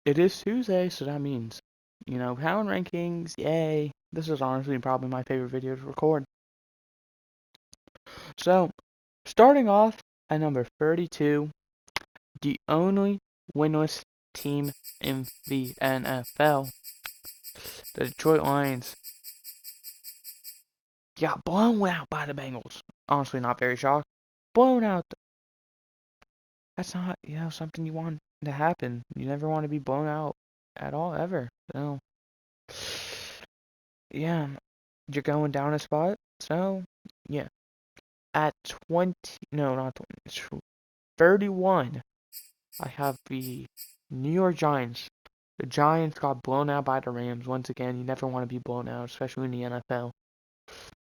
It is Tuesday, so that means, power rankings, yay. This is honestly probably my favorite video to record. So, starting off at number 32, the only winless team in the NFL, the Detroit Lions, got blown out by the Bengals. Honestly, not very shocked. Blown out. That's not, something you want to happen. You never want to be blown out at all, ever. So, yeah, you're going down a spot. So, yeah. At 20, no, not 20, 31, I have the New York Giants. The Giants got blown out by the Rams. Once again, you never want to be blown out, especially in the NFL.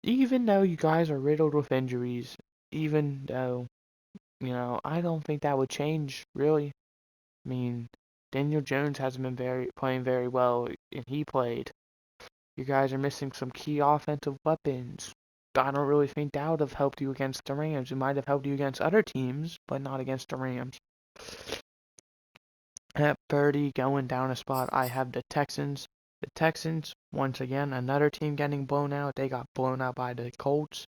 Even though you guys are riddled with injuries, even though, I don't think that would change, really. I mean, Daniel Jones hasn't been playing very well, and he played. You guys are missing some key offensive weapons. I don't really think that would have helped you against the Rams. It might have helped you against other teams, but not against the Rams. At 30, going down a spot, I have the Texans. The Texans, once again, another team getting blown out. They got blown out by the Colts.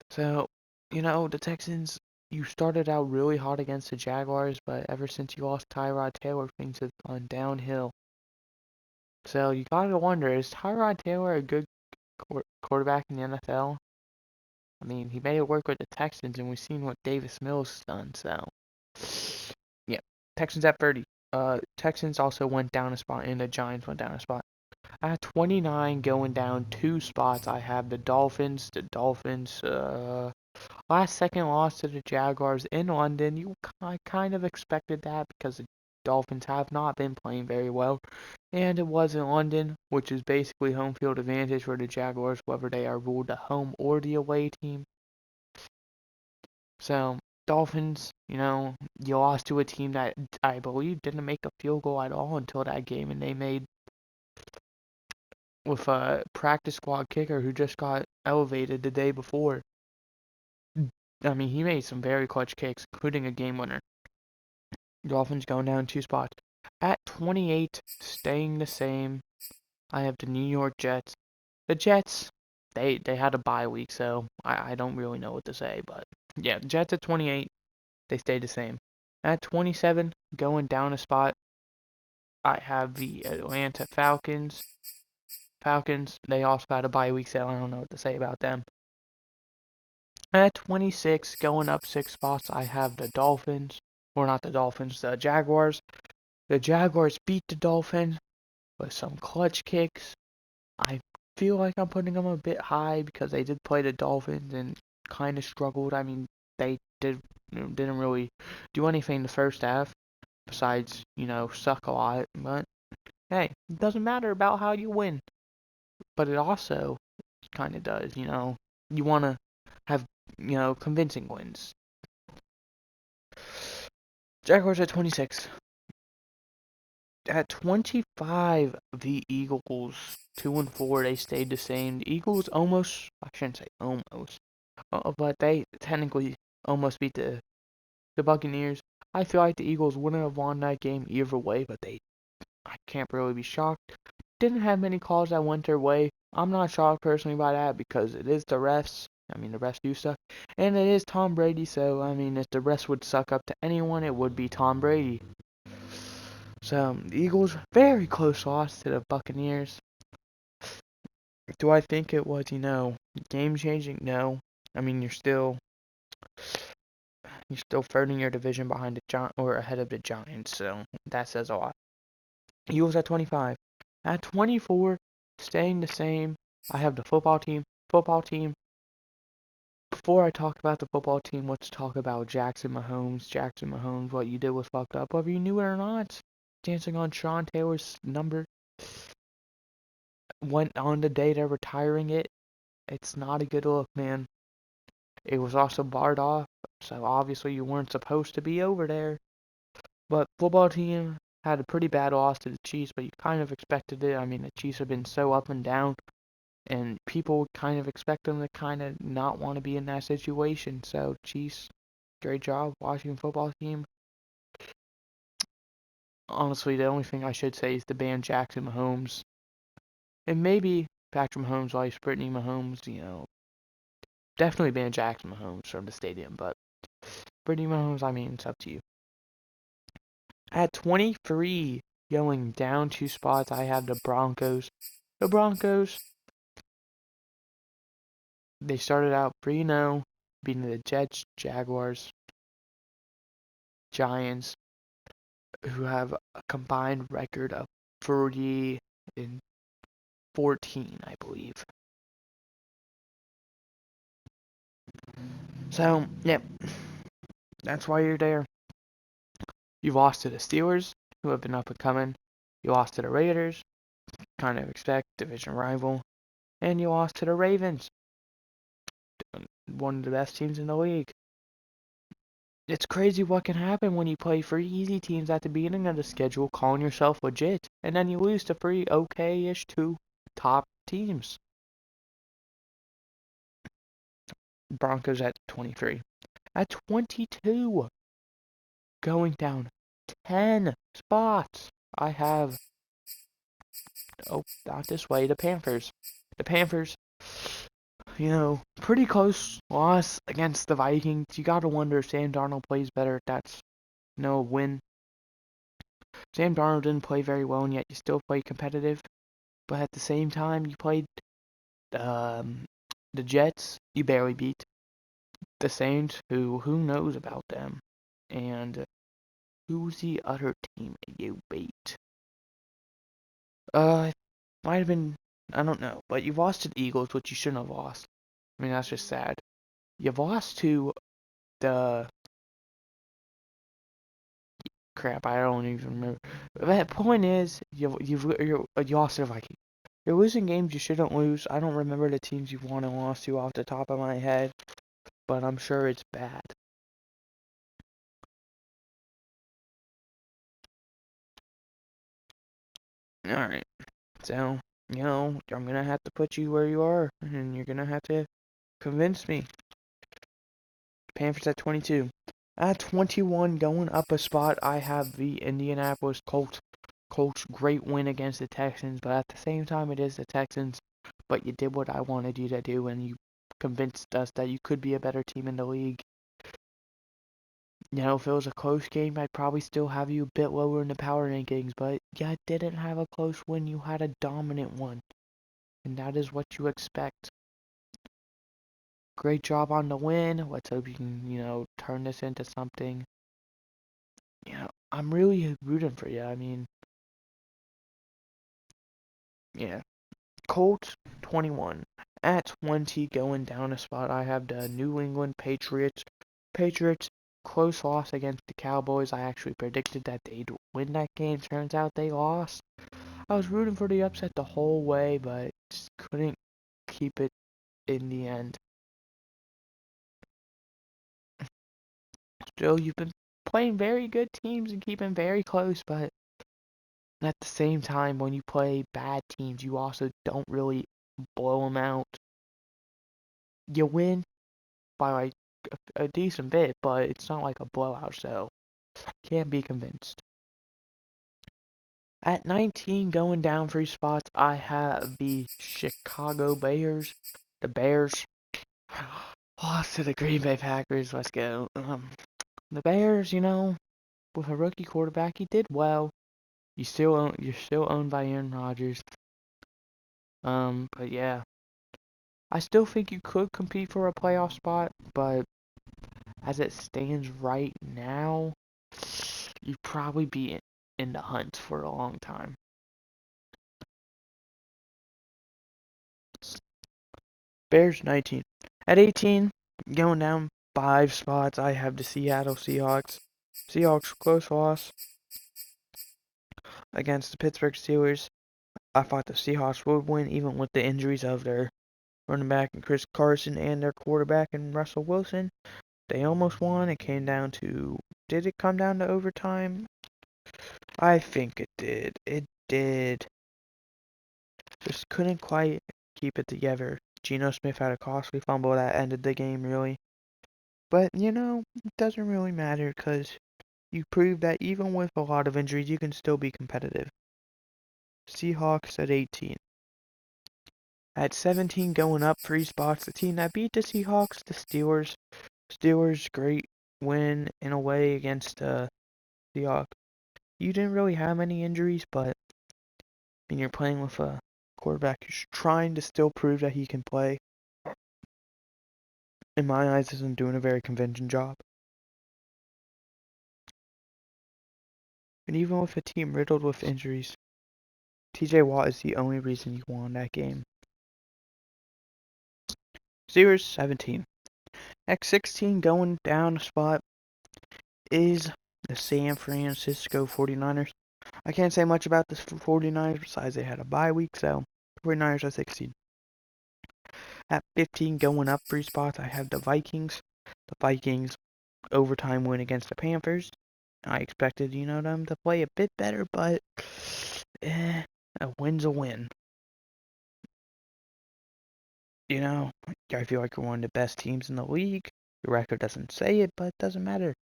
So, the Texans, you started out really hot against the Jaguars, but ever since you lost Tyrod Taylor, things have gone downhill. So you gotta wonder, is Tyrod Taylor a good quarterback in the NFL? I mean, he made it work with the Texans, and we've seen what Davis Mills has done. So, yeah, Texans at 30. Texans also went down a spot, and the Giants went down a spot. At 29, going down two spots, I have the Dolphins. The Dolphins, last second loss to the Jaguars in London. I kind of expected that because the Dolphins have not been playing very well. And it was in London, which is basically home field advantage for the Jaguars, whether they are ruled the home or the away team. So, Dolphins, you lost to a team that I believe didn't make a field goal at all until that game, and they made with a practice squad kicker who just got elevated the day before. I mean, he made some very clutch kicks, including a game winner. Dolphins going down two spots. At 28, staying the same, I have the New York Jets. The Jets, they had a bye week, so I don't really know what to say. But yeah, Jets at 28, they stayed the same. At 27, going down a spot, I have the Atlanta Falcons. Falcons, they also had a bye week, so I don't know what to say about them. At 26, going up six spots, I have the Dolphins. Or not the Dolphins, the Jaguars. The Jaguars beat the Dolphins with some clutch kicks. I feel like I'm putting them a bit high because they did play the Dolphins and kind of struggled. I mean, they didn't really do anything the first half besides, suck a lot. But hey, it doesn't matter about how you win. But it also kind of does, You want to have, convincing wins. Jaguars at 26. At 25, the Eagles 2-4. They stayed the same. The Eagles almost, I shouldn't say almost, but they technically almost beat the Buccaneers. I feel like the Eagles wouldn't have won that game either way, but I can't really be shocked. Didn't have many calls that went their way. I'm not shocked personally by that because it is the refs. I mean, the refs do suck. And it is Tom Brady, so, I mean, if the refs would suck up to anyone, it would be Tom Brady. So, the Eagles, very close loss to the Buccaneers. Do I think it was, game changing? No. I mean, you're still third in your division behind or ahead of the Giants, so that says a lot. Eagles at 25. At 24, staying the same, I have the football team. Football team. Before I talk about the football team, let's talk about Jackson Mahomes. Jackson Mahomes, what you did was fucked up, whether you knew it or not. Dancing on Sean Taylor's number. Went on the day they're retiring it. It's not a good look, man. It was also barred off, so obviously you weren't supposed to be over there. But football team had a pretty bad loss to the Chiefs, but you kind of expected it. I mean, the Chiefs have been so up and down, and people kind of expect them to kind of not want to be in that situation. So Chiefs, great job, Washington football team. honestly, the only thing I should say is to ban Jackson Mahomes. And maybe Patrick Mahomes likes Brittany Mahomes, definitely ban Jackson Mahomes from the stadium, but Brittany Mahomes, I mean, it's up to you. At 23, going down 2 spots, I have the Broncos. The Broncos, they started out 3-0, beating the Jets, Jaguars, Giants, who have a combined record of 30 and 14, I believe. So, yeah, that's why you're there. You lost to the Steelers, who have been up and coming. You lost to the Raiders, kind of expect, division rival. And you lost to the Ravens, one of the best teams in the league. It's crazy what can happen when you play 3 easy teams at the beginning of the schedule, calling yourself legit, and then you lose to 3 okay-ish 2 top teams. Broncos at 23. At 22, going down 10 spots, I have, not this way, the Panthers. The Panthers, pretty close loss against the Vikings. You gotta wonder if Sam Darnold plays better. That's no win. Sam Darnold didn't play very well, and yet you still played competitive. But at the same time, you played the Jets. You barely beat the Saints. Who knows about them? And who's the other team you beat? Might have been, I don't know, but you lost to the Eagles, which you shouldn't have lost. I mean, that's just sad. You've lost to the crap. I don't even remember. The point is, you lost to the Vikings. You're losing games you shouldn't lose. I don't remember the teams you've won and lost to off the top of my head, but I'm sure it's bad. Alright, so, I'm gonna have to put you where you are, and you're gonna have to convince me. Panthers at 22. At 21, going up a spot, I have the Indianapolis Colts. Colts, great win against the Texans, but at the same time, it is the Texans. But you did what I wanted you to do, and you convinced us that you could be a better team in the league. If it was a close game, I'd probably still have you a bit lower in the power rankings, but you didn't have a close win, you had a dominant one. And that is what you expect. Great job on the win. Let's hope you can, turn this into something. I'm really rooting for you. I mean, yeah. Colts, 21. At 20, going down a spot, I have the New England Patriots. Patriots, close loss against the Cowboys. I actually predicted that they'd win that game. Turns out they lost. I was rooting for the upset the whole way, but just couldn't keep it in the end. Still, you've been playing very good teams and keeping very close, but at the same time, when you play bad teams, you also don't really blow them out. You win by like a decent bit, but it's not like a blowout, so can't be convinced. At 19, going down 3 spots, I have the Chicago Bears. The Bears lost to the Green Bay Packers. Let's go. The Bears, with a rookie quarterback, he did well. You're still owned by Aaron Rodgers. But yeah, I still think you could compete for a playoff spot, but as it stands right now, you'd probably be in the hunt for a long time. Bears 19. At 18, going down 5 spots, I have the Seattle Seahawks. Seahawks close loss against the Pittsburgh Steelers. I thought the Seahawks would win even with the injuries of their running back and Chris Carson and their quarterback and Russell Wilson. They almost won. Did it come down to overtime? I think it did. It did. Just couldn't quite keep it together. Geno Smith had a costly fumble that ended the game, really. But, it doesn't really matter because You proved that even with a lot of injuries, you can still be competitive. Seahawks at 18. At 17, going up 3 spots, the team that beat the Seahawks, the Steelers. Steelers, great win in a way against the Seahawks. You didn't really have any injuries, but when you're playing with a quarterback who's trying to still prove that he can play, in my eyes, isn't doing a very convincing job. And even with a team riddled with injuries, TJ Watt is the only reason you won that game. Steelers 17. At 16, going down a spot is the San Francisco 49ers. I can't say much about the 49ers besides they had a bye week, so 49ers at 16. At 15, going up 3 spots, I have the Vikings. The Vikings overtime win against the Panthers. I expected, them to play a bit better, but a win's a win. I feel like you're one of the best teams in the league. Your record doesn't say it, but it doesn't matter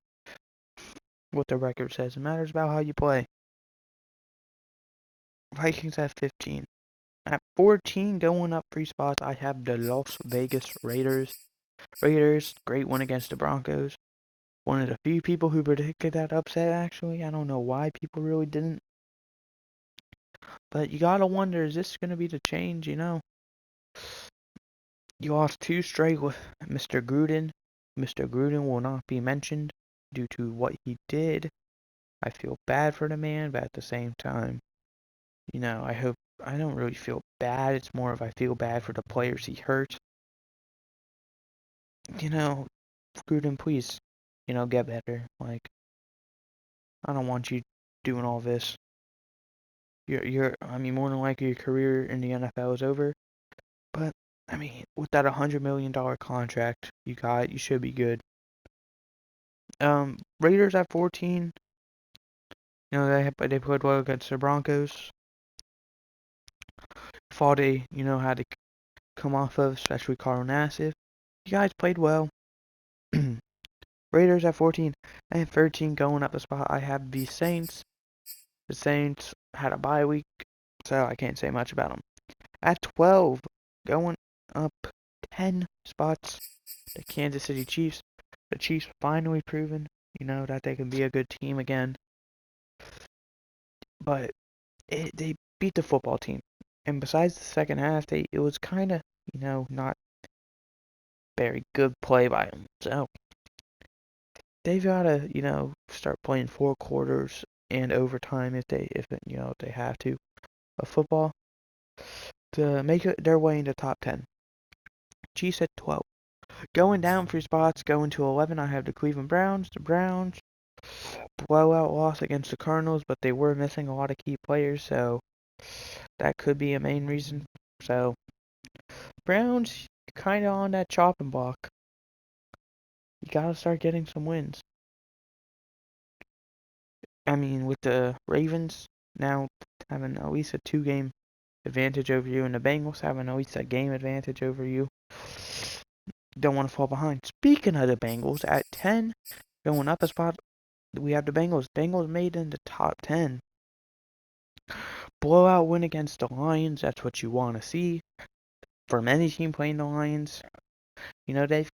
what the record says. It matters about how you play. Vikings at 15. At 14, going up 3 spots, I have the Las Vegas Raiders. Raiders, great win against the Broncos. One of the few people who predicted that upset, actually. I don't know why people really didn't. But you gotta wonder, is this gonna be the change, You lost 2 straight with Mr. Gruden. Mr. Gruden will not be mentioned due to what he did. I feel bad for the man, but at the same time, I don't really feel bad. It's more of I feel bad for the players he hurt. Gruden, please, get better. Like, I don't want you doing all this. More than likely your career in the NFL is over. But, with that $100 million contract you got, you should be good. Raiders at 14. They played well against the Broncos. Fall they, had to come off of, especially Carl Nassif. You guys played well. Raiders at 14. And 13, going up a spot, I have the Saints. The Saints had a bye week, so I can't say much about them. At 12, going up 10 spots, the Kansas City Chiefs. The Chiefs finally proven, that they can be a good team again. But they beat the football team. And besides the second half, it was kind of, not very good play by them. So they've got to, start playing 4 quarters and overtime if they have to of football to make their way into top 10. Chiefs at 12. Going down 3 spots, going to 11, I have the Cleveland Browns. The Browns blowout loss against the Cardinals, but they were missing a lot of key players, so that could be a main reason. So Browns kind of on that chopping block. You gotta start getting some wins. With the Ravens now having at least a 2-game advantage over you, and the Bengals having at least a game advantage over you. Don't want to fall behind. Speaking of the Bengals, at 10, going up a spot, we have the Bengals. Bengals made in the top 10. Blowout win against the Lions. That's what you want to see from any team playing the Lions. They've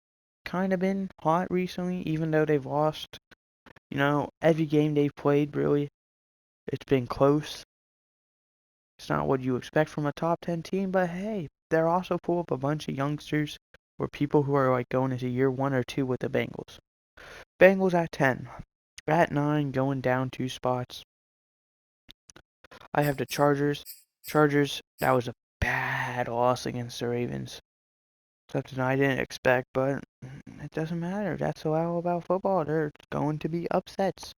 kind of been hot recently, even though they've lost. Every game they've played, really, it's been close. It's not what you expect from a top 10 team, but hey, they're also full of a bunch of youngsters or people who are like going into year 1 or 2 with the Bengals. Bengals at 10. At 9, going down 2 spots, I have the Chargers. Chargers, that was a bad loss against the Ravens. Something I didn't expect, but it doesn't matter. That's all about football. There's going to be upsets.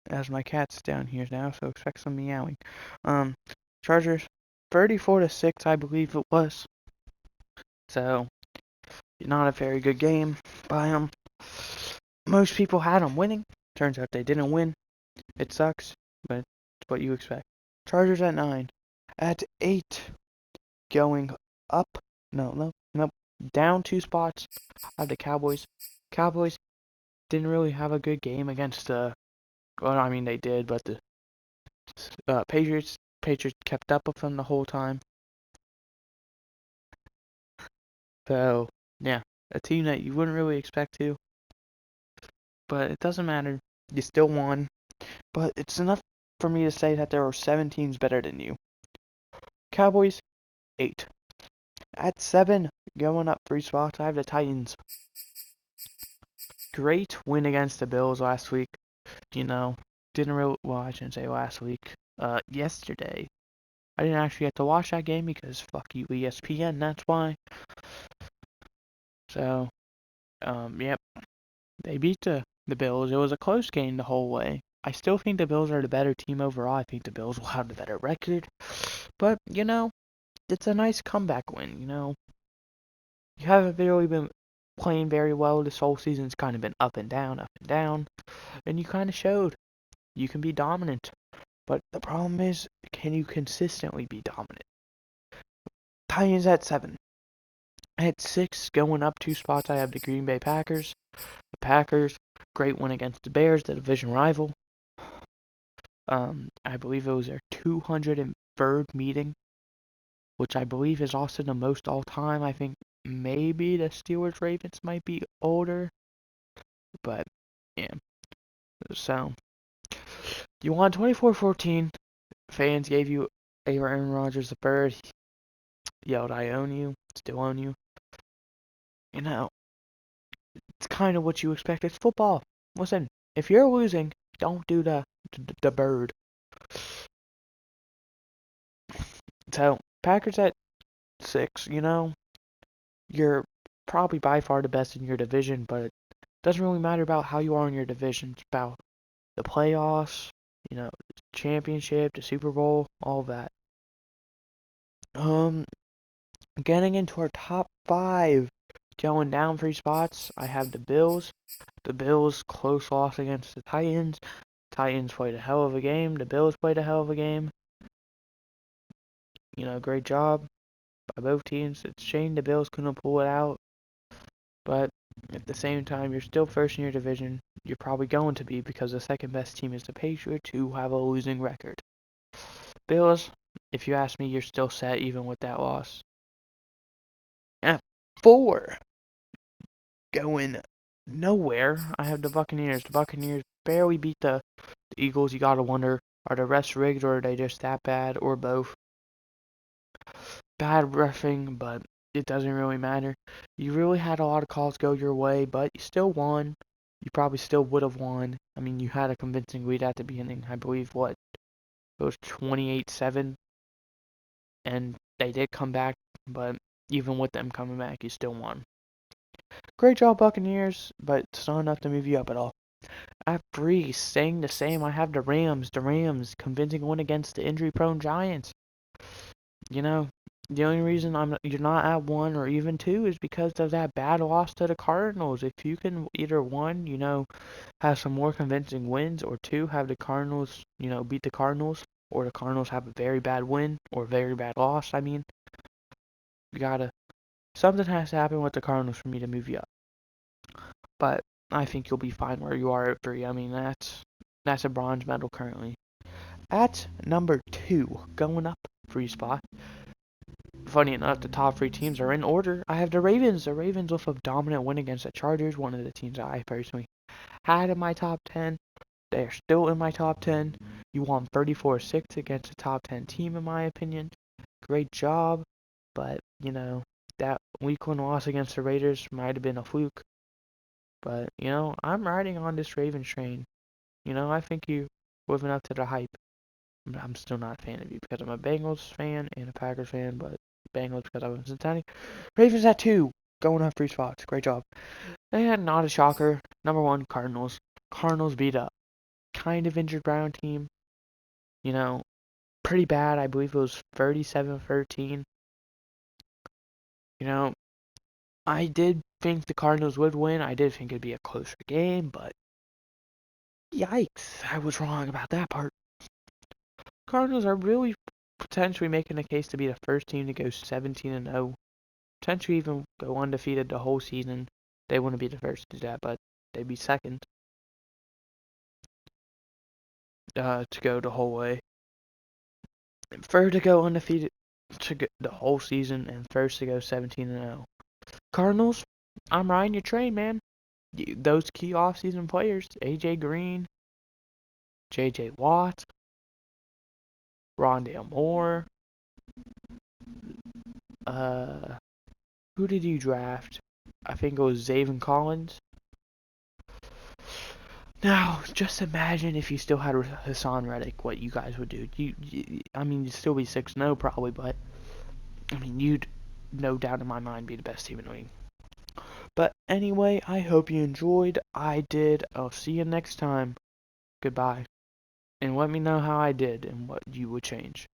As my cat's down here now, so expect some meowing. Chargers, 34-6, I believe it was. So, not a very good game by them. Most people had them winning. Turns out they didn't win. It sucks, but it's what you expect. Chargers at 9. At 8, going up. No. Down 2 spots. I have the Cowboys. Cowboys didn't really have a good game against the. Well, I mean they did, but the Patriots kept up with them the whole time. So yeah, a team that you wouldn't really expect to, but it doesn't matter. You still won. But it's enough for me to say that there are 7 teams better than you. Cowboys, 8. At 7, going up 3 spots, I have the Titans. Great win against the Bills last week. Didn't really, well, I shouldn't say last week. Yesterday. I didn't actually get to watch that game because fuck you, ESPN, that's why. So, yep. They beat the Bills. It was a close game the whole way. I still think the Bills are the better team overall. I think the Bills will have the better record. But, it's a nice comeback win, You haven't really been playing very well this whole season. It's kind of been up and down, and you kind of showed you can be dominant. But the problem is, can you consistently be dominant? Titans at 7. At 6, going up 2 spots, I have the Green Bay Packers. The Packers, great win against the Bears, the division rival. I believe it was their 203rd meeting, which I believe is also the most all time. I think maybe the Steelers Ravens might be older, but yeah. So you won 24-14. Fans gave you Aaron Rodgers the bird. Yelled, "I own you." Still own you. It's kind of what you expect. It's football. Listen, if you're losing, don't do the bird. So Packers at 6. You're probably by far the best in your division, but it doesn't really matter about how you are in your division. It's about the playoffs, the championship, the Super Bowl, all that. Getting into our top 5, going down 3 spots, I have the Bills. The Bills close loss against the Titans. Titans played a hell of a game. The Bills played a hell of a game. Great job by both teams. It's a shame the Bills couldn't pull it out. But at the same time, you're still first in your division. You're probably going to be because the second best team is the Patriots, who have a losing record. Bills, if you ask me, you're still set even with that loss. At 4, going nowhere, I have the Buccaneers. The Buccaneers barely beat the Eagles. You gotta wonder, are the refs rigged or are they just that bad, or both? Bad reffing, but it doesn't really matter. You really had a lot of calls go your way, but you still won. You probably still would have won. I mean, you had a convincing lead at the beginning. I believe, it was 28-7, and they did come back, but even with them coming back, you still won. Great job, Buccaneers, but it's not enough to move you up at all. At 3, staying the same, I have the Rams. The Rams, convincing win against the injury-prone Giants. The only reason you're not at 1 or even 2 is because of that bad loss to the Cardinals. If you can either 1, have some more convincing wins, or 2, have the Cardinals, beat the Cardinals, or the Cardinals have a very bad win or very bad loss. I mean, something has to happen with the Cardinals for me to move you up. But I think you'll be fine where you are at 3. I mean, that's a bronze medal currently. At number 2, going up 3 spot. Funny enough, the top 3 teams are in order. I have the Ravens. The Ravens with a dominant win against the Chargers, one of the teams that I personally had in my top 10. They're still in my top 10. You won 34-6 against a top 10 team, in my opinion. Great job. But, that week 1 loss against the Raiders might have been a fluke. But, I'm riding on this Ravens train. I think you're living up to the hype. I'm still not a fan of you because I'm a Bengals fan and a Packers fan, but Bengals because I was in Cincinnati. Ravens at 2, going up 3 spots. Great job. They had not a shocker. Number 1, Cardinals. Cardinals beat a kind of injured Brown team. Pretty bad. I believe it was 37-13. I did think the Cardinals would win. I did think it'd be a closer game, but yikes, I was wrong about that part. Cardinals are really potentially making a case to be the first team to go 17-0. Potentially even go undefeated the whole season. They wouldn't be the first to do that, but They'd be second to go the whole way. Third to go undefeated to go the whole season, and first to go 17-0. Cardinals, I'm riding your train, man. Those key offseason players, AJ Green, JJ Watt, Rondale Moore. Who did you draft? I think it was Zaven Collins. Now, just imagine if you still had Hassan Reddick, what you guys would do. I mean, you'd still be 6-0 probably, but I mean, you'd no doubt in my mind be the best team in the league. But anyway, I hope you enjoyed. I did. I'll see you next time. Goodbye. And let me know how I did and what you would change.